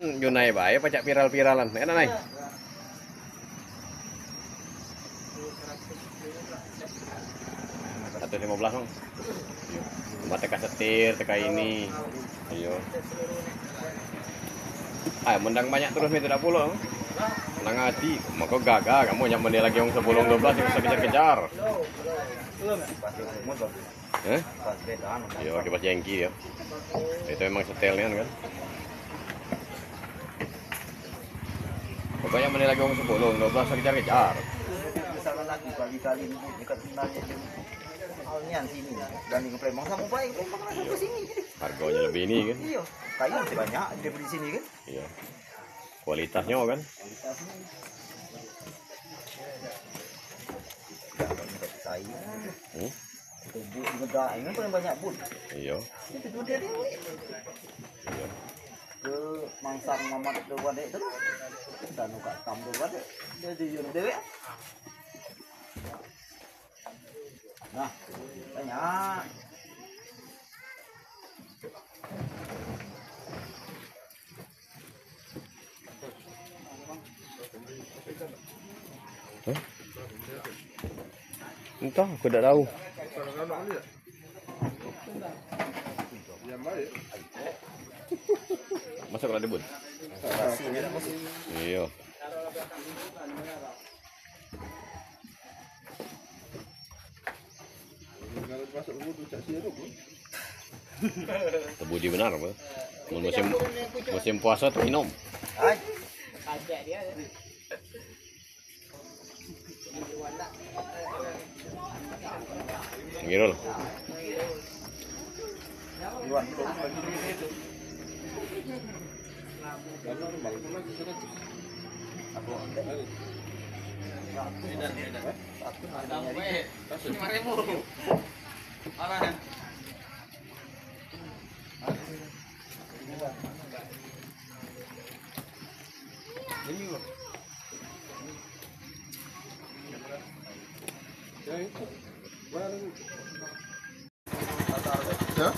Junai bae pacak viral-viralan. Enak nai. Satu 15 bang. Cuma teka setir, teka ini. Ayo. Mendang banyak terus nih tidak pulang. Menang hati. Maka gagal. Kamu yang mending lagi yang 10 12 yang bisa kejar-kejar. Iya, pakai pas jengki ya. Itu emang setelnya kan. Pokoknya menilai lagi orang 10, 12 kejar-kejar. Misalkan lagi kali-kali dekat sebenarnya halnian sini dan di Palembang sama baik Palembang ke sini. Harganya lebih ini kan. Iya, kayu masih banyak di sini kan. Iya. Kualitasnya kan. Kayu. Itu but ngeda ini paling banyak but. Iya. Itu dia dewe. Iya. Ke mangsang mamat tu wadek tu. Dan ukat tam tu wadek. Dia di dewe. Nah, banyak. Entah, aku tidak tahu. Masuk ada bun. Iya. Terbudi benar apa? Musim puasa tuh minum. Ngirul. Ya.